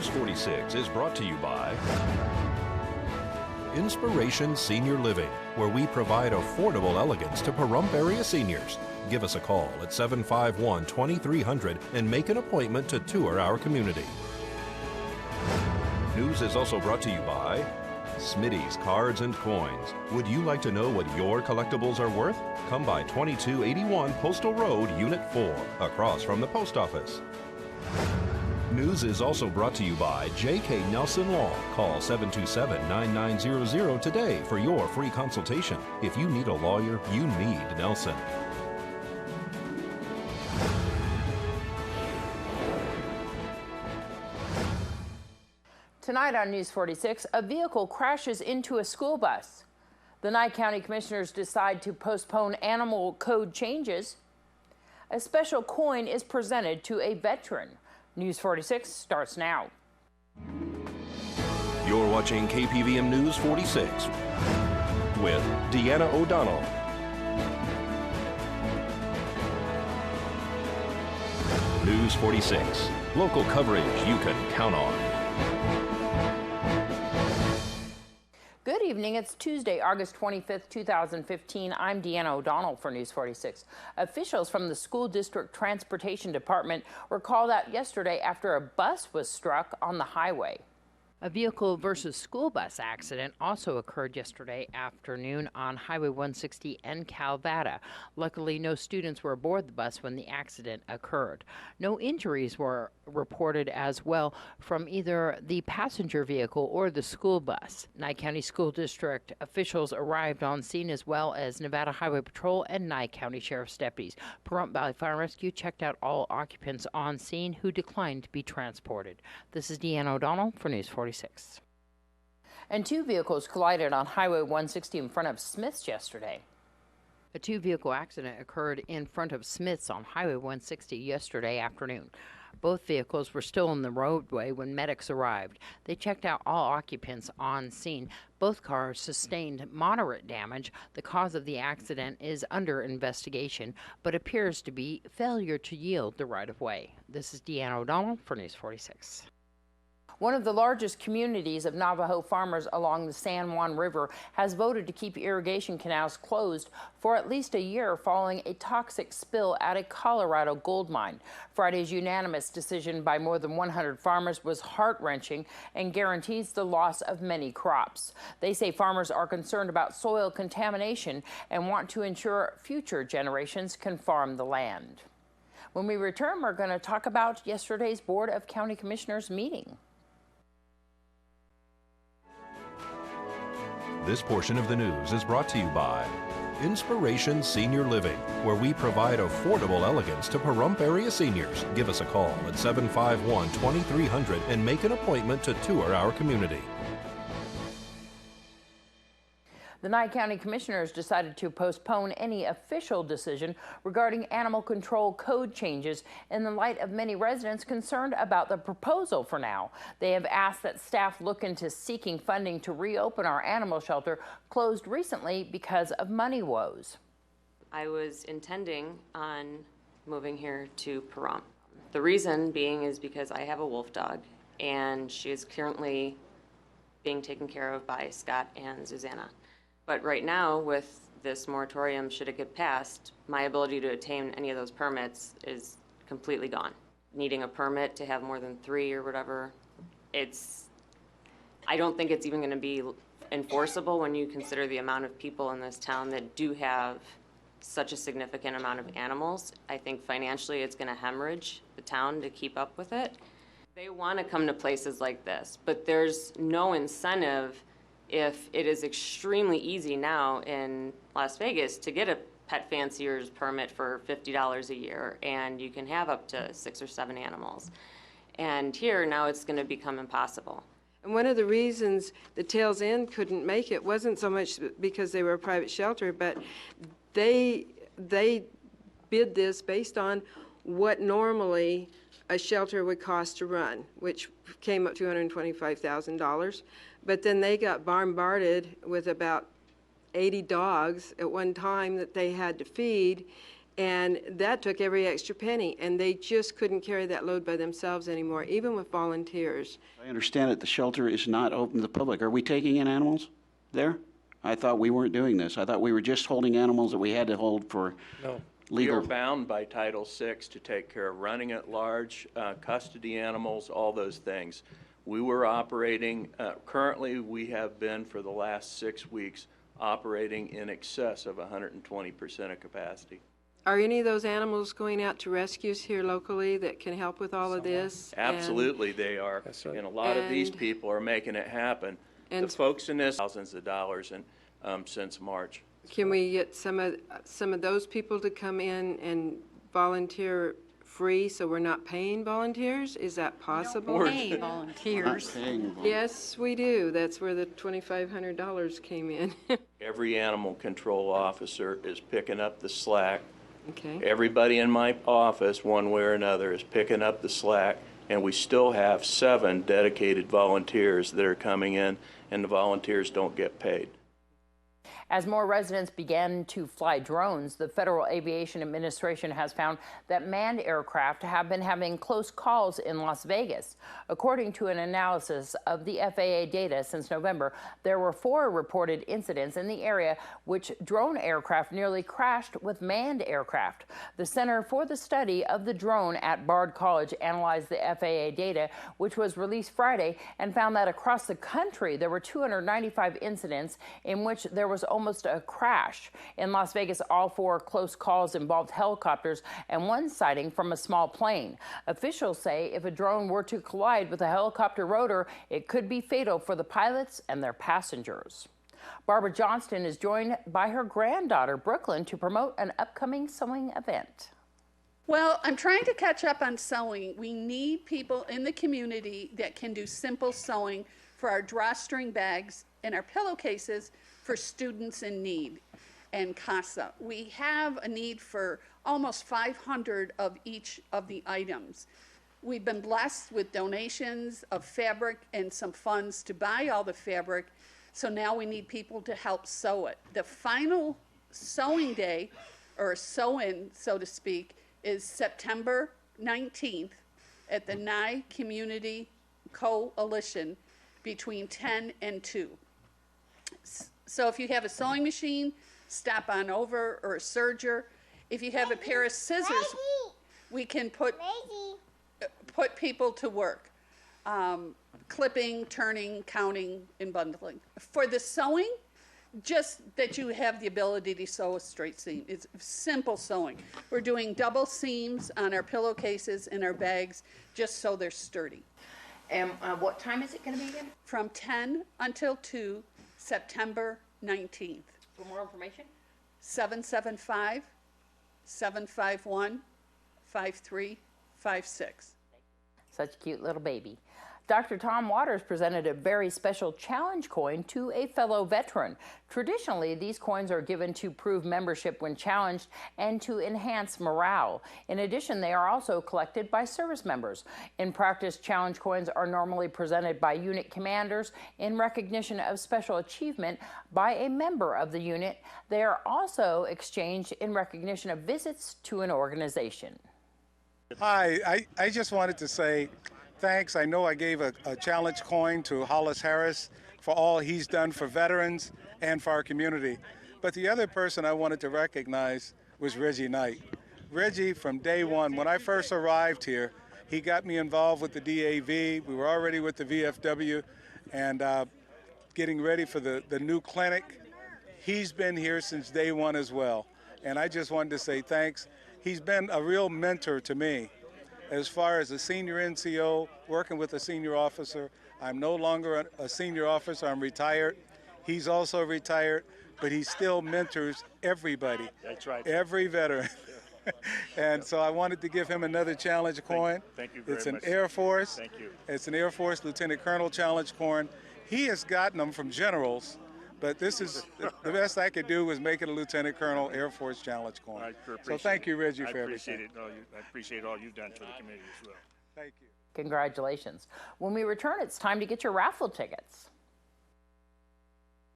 News 46 is brought to you by Inspiration Senior Living, where we provide affordable elegance to Pahrump area seniors. Give us a call at 751-2300 and make an appointment to tour our community. News is also brought to you by Smitty's Cards and Coins. Would you like to know what your collectibles are worth? Come by 2281 Postal Road, Unit 4, across from the post office. News is also brought to you by J.K. Nelson Law. Call 727-9900 today for your free consultation. If you need a lawyer, you need Nelson. Tonight on News 46, a vehicle crashes into a school bus. The Nye County Commissioners decide to postpone animal code changes. A special coin is presented to a veteran. News 46 starts now. You're watching KPVM News 46 with Deanna O'Donnell. News 46, local coverage you can count on. Good evening. It's Tuesday, August 25th, 2015. I'm Deanna O'Donnell for News 46. Officials from the School District Transportation Department were called out yesterday after a bus was struck on the highway. A vehicle versus school bus accident also occurred yesterday afternoon on Highway 160 in Calvada. Luckily, no students were aboard the bus when the accident occurred. No injuries were reported as well from either the passenger vehicle or the school bus. Nye County School District officials arrived on scene, as well as Nevada Highway Patrol and Nye County Sheriff's deputies. Pahrump Valley Fire Rescue checked out all occupants on scene who declined to be transported. This is Deanna O'Donnell for News 46. And two vehicles collided on Highway 160 in front of Smith's yesterday. A two-vehicle accident occurred in front of Smith's on Highway 160 yesterday afternoon. Both vehicles were still in the roadway when medics arrived. They checked out all occupants on scene. Both cars sustained moderate damage. The cause of the accident is under investigation, but appears to be failure to yield the right-of-way. This is Deanna O'Donnell for News 46. One of the largest communities of Navajo farmers along the San Juan River has voted to keep irrigation canals closed for at least a year following a toxic spill at a Colorado gold mine. Friday's unanimous decision by more than 100 farmers was heart-wrenching and guarantees the loss of many crops. They say farmers are concerned about soil contamination and want to ensure future generations can farm the land. When we return, we're going to talk about yesterday's Board of County Commissioners meeting. This portion of the news is brought to you by Inspiration Senior Living, where we provide affordable elegance to Pahrump area seniors. Give us a call at 751-2300 and make an appointment to tour our community. The Nye County Commissioners decided to postpone any official decision regarding animal control code changes in the light of many residents concerned about the proposal for now. They have asked that staff look into seeking funding to reopen our animal shelter, closed recently because of money woes. I was intending on moving here to Pahrump. The reason being is because I have a wolf dog, and she is currently being taken care of by Scott and Susanna. But right now, with this moratorium, should it get passed, my ability to attain any of those permits is completely gone. Needing a permit to have more than 3 or whatever, I don't think it's even going to be enforceable when you consider the amount of people in this town that do have such a significant amount of animals. I think financially it's going to hemorrhage the town to keep up with it. They want to come to places like this, but there's no incentive if it is extremely easy now in Las Vegas to get a pet fancier's permit for $50 a year, and you can have up to 6 or 7 animals. And here, now it's going to become impossible. And one of the reasons the Tails End couldn't make it wasn't so much because they were a private shelter, but they bid this based on what normally a shelter would cost to run, which came up to $225,000. But then they got bombarded with about 80 dogs at one time that they had to feed, And that took every extra penny, and they just couldn't carry that load by themselves anymore, even with volunteers. I understand that the shelter is not open to the public. Are we taking in animals there? I thought we weren't doing this. I thought we were just holding animals that we had to hold for legal. We are bound by Title VI to take care of running at large, custody animals, all those things. We were operating, currently we have been for the last 6 weeks operating in excess of 120% of capacity. Are any of those animals going out to rescues here locally that can help with all of this? Absolutely, they are. Right. And a lot of these people are making it happen. The folks in this, thousands of dollars since March. Can we get some of those people to come in and volunteer free, so we're not paying volunteers? Is that possible? Pay volunteers. Yes, we do. That's where the $2,500 came in. Every animal control officer is picking up the slack. Okay. Everybody in my office, one way or another, is picking up the slack, and we still have 7 dedicated volunteers that are coming in, and the volunteers don't get paid. As more residents began to fly drones, the Federal Aviation Administration has found that manned aircraft have been having close calls in Las Vegas. According to an analysis of the FAA data since November, there were 4 reported incidents in the area which drone aircraft nearly crashed with manned aircraft. The Center for the Study of the Drone at Bard College analyzed the FAA data, which was released Friday, and found that across the country there were 295 incidents in which there was almost a crash. In Las Vegas, all 4 close calls involved helicopters and 1 sighting from a small plane. Officials say if a drone were to collide with a helicopter rotor, it could be fatal for the pilots and their passengers. Barbara Johnston is joined by her granddaughter, Brooklyn, to promote an upcoming sewing event. Well, I'm trying to catch up on sewing. We need people in the community that can do simple sewing for our drawstring bags and our pillowcases for students in need and CASA. We have a need for almost 500 of each of the items. We've been blessed with donations of fabric and some funds to buy all the fabric, so now we need people to help sew it. The final sewing day, or sew-in, so to speak, is September 19th at the Nye Community Coalition between 10 and 2. So if you have a sewing machine, stop on over, or a serger. If you have a pair of scissors, we can put people to work. Clipping, turning, counting, and bundling. For the sewing, just that you have the ability to sew a straight seam. It's simple sewing. We're doing double seams on our pillowcases and our bags just so they're sturdy. And what time is it going to be again? From 10 until 2, September 19th. For more information? 775-751-5356. Such a cute little baby. Dr. Tom Waters presented a very special challenge coin to a fellow veteran. Traditionally, these coins are given to prove membership when challenged and to enhance morale. In addition, they are also collected by service members. In practice, challenge coins are normally presented by unit commanders in recognition of special achievement by a member of the unit. They are also exchanged in recognition of visits to an organization. Hi, I just wanted to say thanks. I know I gave a challenge coin to Hollis Harris for all he's done for veterans and for our community. But the other person I wanted to recognize was Reggie Knight. Reggie, from day one, when I first arrived here, he got me involved with the DAV. We were already with the VFW and getting ready for the new clinic. He's been here since day one as well. And I just wanted to say thanks. He's been a real mentor to me. As far as a senior NCO, working with a senior officer, I'm no longer a senior officer, I'm retired. He's also retired, but he still mentors everybody. That's right. Every veteran. And so I wanted to give him another challenge coin. Thank you very much. It's an Air Force. Thank you. It's an Air Force Lieutenant Colonel challenge coin. He has gotten them from generals, but this is the best I could do was make it a Lieutenant Colonel Air Force challenge coin. So thank you, Reggie, for everything. I appreciate all you've done for the community as well. Thank you. Congratulations. When we return, it's time to get your raffle tickets.